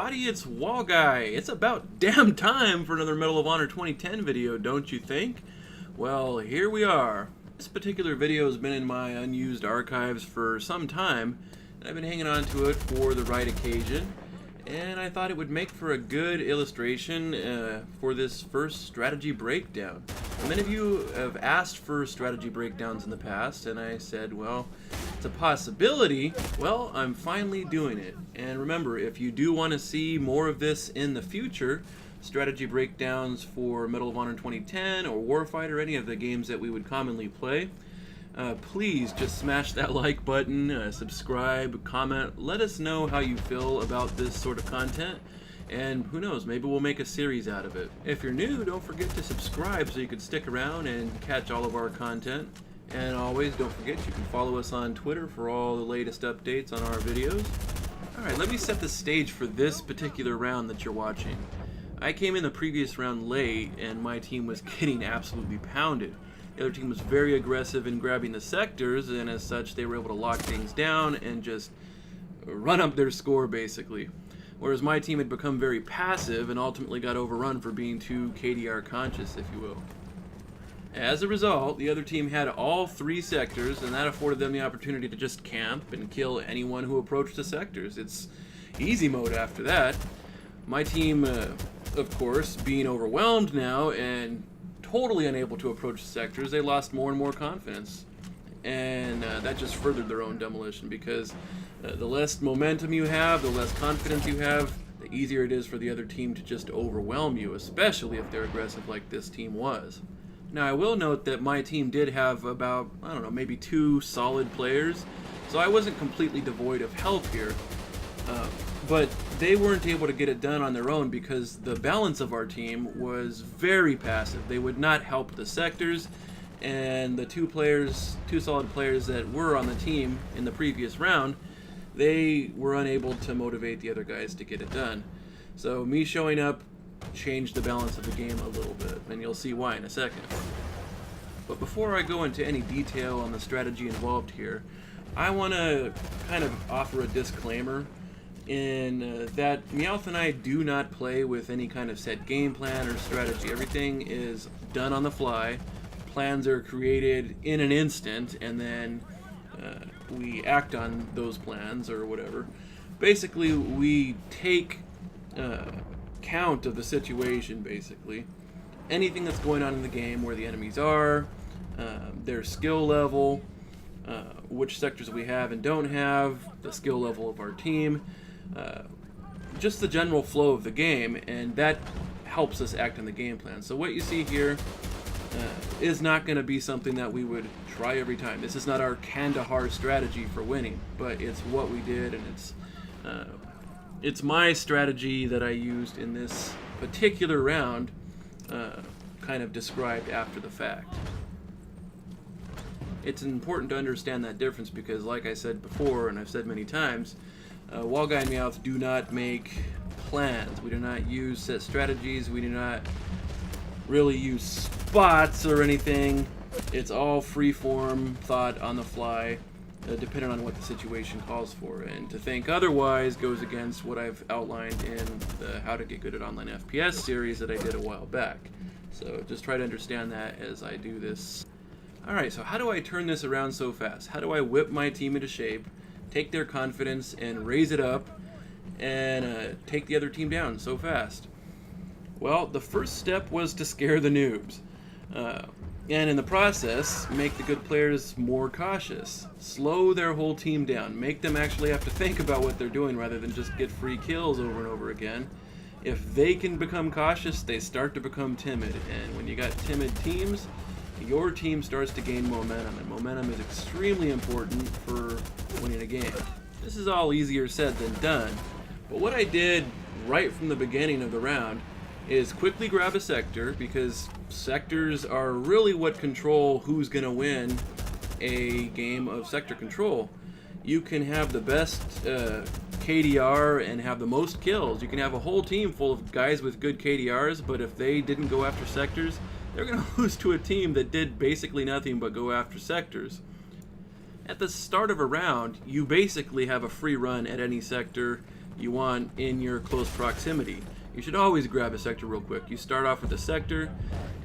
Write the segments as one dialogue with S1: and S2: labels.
S1: everybody, it's Wallguy. It's about damn time for another Medal of Honor 2010 video, don't you think? Well, here we are. This particular video has been in my unused archives for some time, and I've been hanging on to it for the right occasion, and I thought it would make for a good illustration for this first strategy breakdown. Many of you have asked for strategy breakdowns in the past, and I said, well, it's a possibility. Well, I'm finally doing it. And remember, if you do want to see more of this in the future, strategy breakdowns for Medal of Honor 2010 or Warfighter, any of the games that we would commonly play, please just smash that like button, subscribe, comment, let us know how you feel about this sort of content, and who knows, maybe we'll make a series out of it. If you're new, don't forget to subscribe so you can stick around and catch all of our content. And always, don't forget, you can follow us on Twitter for all the latest updates on our videos. Alright, let me set the stage for this particular round that you're watching. I came in the previous round late, and my team was getting absolutely pounded. The other team was very aggressive in grabbing the sectors, and as such, they were able to lock things down and just run up their score, basically. Whereas my team had become very passive and ultimately got overrun for being too KDR conscious, if you will. As a result, the other team had all three sectors, and that afforded them the opportunity to just camp and kill anyone who approached the sectors. It's easy mode after that. My team, of course, being overwhelmed now and totally unable to approach the sectors, they lost more and more confidence. And that just furthered their own demolition, because the less momentum you have, the less confidence you have, the easier it is for the other team to just overwhelm you, especially if they're aggressive like this team was. Now, I will note that my team did have about, I don't know, maybe 2 solid players, so I wasn't completely devoid of help here. But they weren't able to get it done on their own because the balance of our team was very passive. They would not help the sectors, and the 2 solid players that were on the team in the previous round, they were unable to motivate the other guys to get it done. So me showing up changed the balance of the game a little bit, and you'll see why in a second. But before I go into any detail on the strategy involved here, I want to kind of offer a disclaimer in that Meowth and I do not play with any kind of set game plan or strategy. Everything is done on the fly. Plans are created in an instant, and then we act on those plans or whatever. Basically, we take count of the situation, basically. Anything that's going on in the game, where the enemies are, their skill level, which sectors we have and don't have, the skill level of our team, just the general flow of the game, and that helps us act on the game plan. So what you see here is not going to be something that we would try every time. This is not our Kandahar strategy for winning, but it's what we did, and it's my strategy that I used in this particular round, kind of described after the fact. It's important to understand that difference because, like I said before, and I've said many times, Wallguy and Meowth do not make plans. We do not use set strategies. We do not really use spots or anything. It's all free-form thought on the fly, depending on what the situation calls for. And to think otherwise goes against what I've outlined in the How to Get Good at Online FPS series that I did a while back. So just try to understand that as I do this. Alright, so how do I turn this around so fast? How do I whip my team into shape, take their confidence and raise it up, and take the other team down so fast? Well, the first step was to scare the noobs. And in the process, make the good players more cautious. Slow their whole team down. Make them actually have to think about what they're doing rather than just get free kills over and over again. If they can become cautious, they start to become timid. And when you got timid teams, your team starts to gain momentum. And momentum is extremely important for winning a game. This is all easier said than done. But what I did right from the beginning of the round is quickly grab a sector, because sectors are really what control who's going to win a game of sector control. You can have the best KDR and have the most kills. You can have a whole team full of guys with good KDRs, but if they didn't go after sectors, they're going to lose to a team that did basically nothing but go after sectors. At the start of a round, you basically have a free run at any sector you want in your close proximity. You should always grab a sector real quick. You start off with a sector,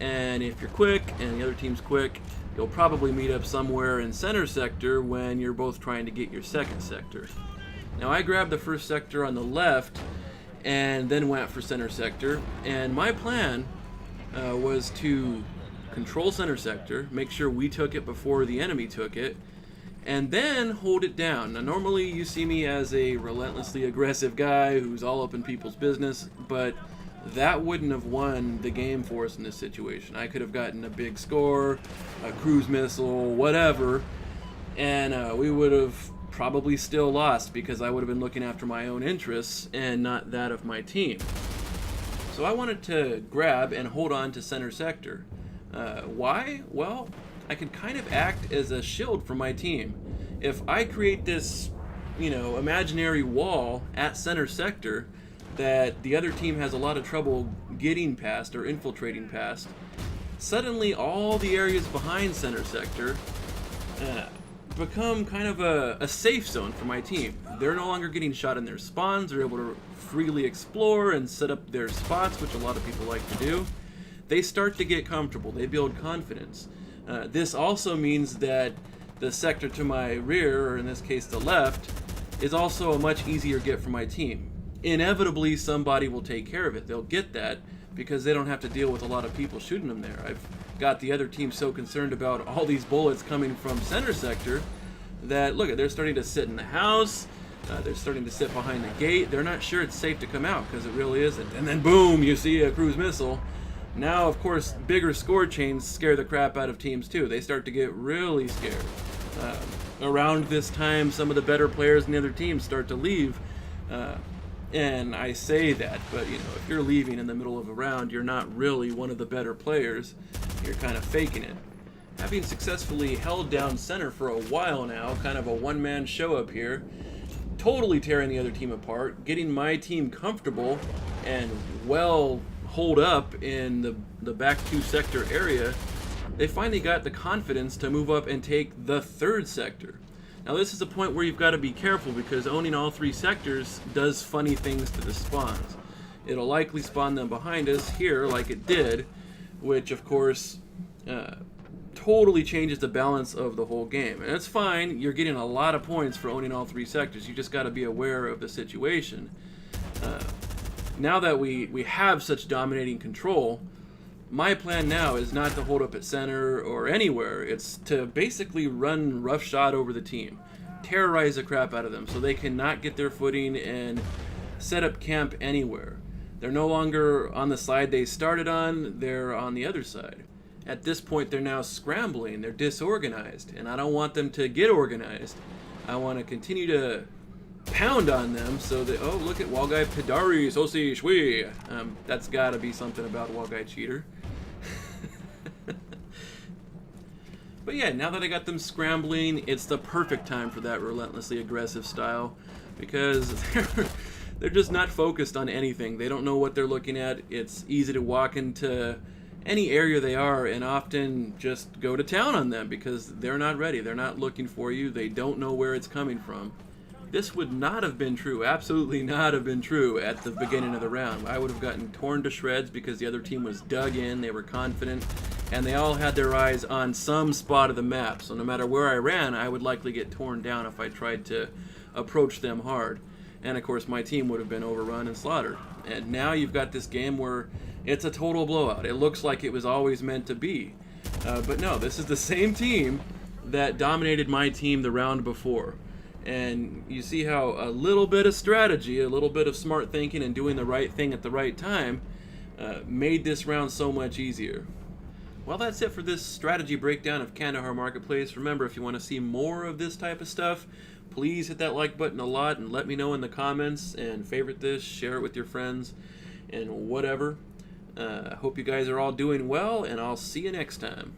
S1: and if you're quick and the other team's quick, you'll probably meet up somewhere in center sector when you're both trying to get your second sector. Now I grabbed the first sector on the left and then went for center sector, and my plan was to control center sector, make sure we took it before the enemy took it, and then hold it down. Now normally you see me as a relentlessly aggressive guy who's all up in people's business, but that wouldn't have won the game for us in this situation. I could have gotten a big score, a cruise missile, whatever, and we would have probably still lost because I would have been looking after my own interests and not that of my team. So I wanted to grab and hold on to center sector. Why? Well, I could kind of act as a shield for my team. If I create this, imaginary wall at center sector that the other team has a lot of trouble getting past or infiltrating past, suddenly all the areas behind center sector become kind of a safe zone for my team. They're no longer getting shot in their spawns. They're able to freely explore and set up their spots, which a lot of people like to do. They start to get comfortable. They build confidence. This also means that the sector to my rear, or in this case the left, is also a much easier get for my team. Inevitably, somebody will take care of it. They'll get that because they don't have to deal with a lot of people shooting them there. I've got the other team so concerned about all these bullets coming from center sector that, look, they're starting to sit in the house, they're starting to sit behind the gate. They're not sure it's safe to come out because it really isn't. And then boom, you see a cruise missile. Now, of course, bigger score chains scare the crap out of teams too. They start to get really scared. Around this time, some of the better players in the other teams start to leave. And I say that, but if you're leaving in the middle of a round, you're not really one of the better players. You're kind of faking it. Having successfully held down center for a while now, kind of a one-man show up here, totally tearing the other team apart, getting my team comfortable and well holed up in the back two sector area, they finally got the confidence to move up and take the third sector. Now this is a point where you've got to be careful because owning all three sectors does funny things to the spawns. It'll likely spawn them behind us here like it did, which of course totally changes the balance of the whole game. And it's fine, you're getting a lot of points for owning all three sectors. You just got to be aware of the situation. Now that we have such dominating control, my plan now is not to hold up at center or anywhere. It's to basically run roughshod over the team, terrorize the crap out of them so they cannot get their footing and set up camp anywhere. They're no longer on the side they started on, they're on the other side. At this point, they're now scrambling, they're disorganized, and I don't want them to get organized. I want to continue to pound on them so that, oh, look at Wallguy Pidari, Sosi Shui. That's got to be something about Wallguy Cheater. But yeah, now that I got them scrambling, it's the perfect time for that relentlessly aggressive style because they're just not focused on anything. They don't know what they're looking at. It's easy to walk into any area they are and often just go to town on them because they're not ready. They're not looking for you. They don't know where it's coming from. This would not have been true, absolutely not have been true at the beginning of the round. I would have gotten torn to shreds because the other team was dug in, they were confident, and they all had their eyes on some spot of the map. So no matter where I ran, I would likely get torn down if I tried to approach them hard. And of course my team would have been overrun and slaughtered. And now you've got this game where it's a total blowout. It looks like it was always meant to be. But no, this is the same team that dominated my team the round before. And you see how a little bit of strategy, a little bit of smart thinking and doing the right thing at the right time made this round so much easier. Well, that's it for this strategy breakdown of Kandahar Marketplace. Remember, if you want to see more of this type of stuff, please hit that like button a lot and let me know in the comments and favorite this, share it with your friends and whatever. I hope you guys are all doing well, and I'll see you next time.